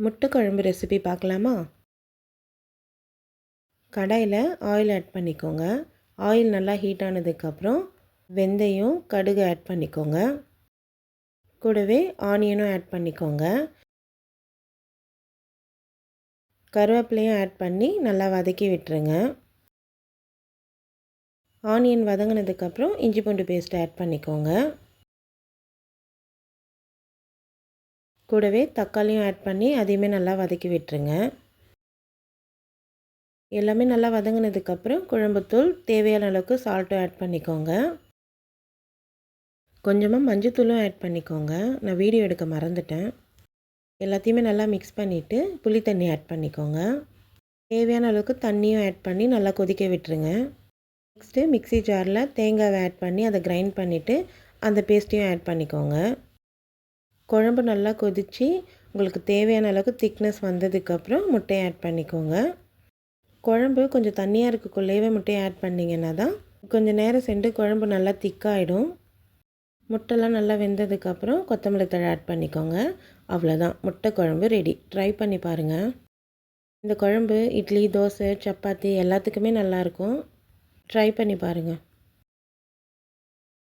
முட்டை குழம்பு ரெசிபி பார்க்கலாமா? கடாயில் ஆயில் ஆட் பண்ணிக்கோங்க. ஆயில் நல்லா ஹீட் ஆனதுக்கப்புறம் வெந்தயம், கடுகு ஆட் பண்ணிக்கோங்க. கூடவே ஆனியனும் ஆட் பண்ணிக்கோங்க. கருவேப்பிலையும் ஆட் பண்ணி நல்லா வதக்கி விட்டுருங்க. ஆனியன் வதங்கினதுக்கப்புறம் இஞ்சி பூண்டு பேஸ்ட் ஆட் பண்ணிக்கோங்க. கூடவே தக்காளியும் ஆட் பண்ணி அதையுமே நல்லா வதக்கி விட்டுருங்க. எல்லாமே நல்லா வதங்கினதுக்கப்புறம் குழம்புத்தூள் தேவையான அளவுக்கு சால்ட்டும் ஆட் பண்ணிக்கோங்க. கொஞ்சமாக மஞ்சத்தூளும் ஆட் பண்ணிக்கோங்க. நான் வீடியோ எடுக்க மறந்துட்டேன். எல்லாத்தையுமே நல்லா மிக்ஸ் பண்ணிவிட்டு புளி தண்ணி ஆட் பண்ணிக்கோங்க. தேவையான அளவுக்கு தண்ணியும் ஆட் பண்ணி நல்லா கொதிக்க விட்டுருங்க. நெக்ஸ்ட்டு மிக்ஸி ஜாரில் தேங்காவை ஆட் பண்ணி அதை கிரைண்ட் பண்ணிவிட்டு அந்த பேஸ்ட்டையும் ஆட் பண்ணிக்கோங்க. குழம்பு நல்லா கொதித்து உங்களுக்கு தேவையான அளவுக்கு திக்னஸ் வந்ததுக்கப்புறம் முட்டையை ஆட் பண்ணிக்கோங்க. குழம்பு கொஞ்சம் தண்ணியாக இருக்கக்குள்ளேயே முட்டையை ஆட் பண்ணிங்கன்னா தான் கொஞ்சம் நேரம் சென்று குழம்பு நல்லா திக்காகிடும். முட்டைலாம் நல்லா வெந்ததுக்கப்புறம் கொத்தமல்லி தழை ஆட் பண்ணிக்கோங்க. அவ்வளோதான், முட்டை குழம்பு ரெடி. ட்ரை பண்ணி பாருங்கள். இந்த குழம்பு இட்லி, தோசை, சப்பாத்தி எல்லாத்துக்குமே நல்லாயிருக்கும். ட்ரை பண்ணி பாருங்கள்.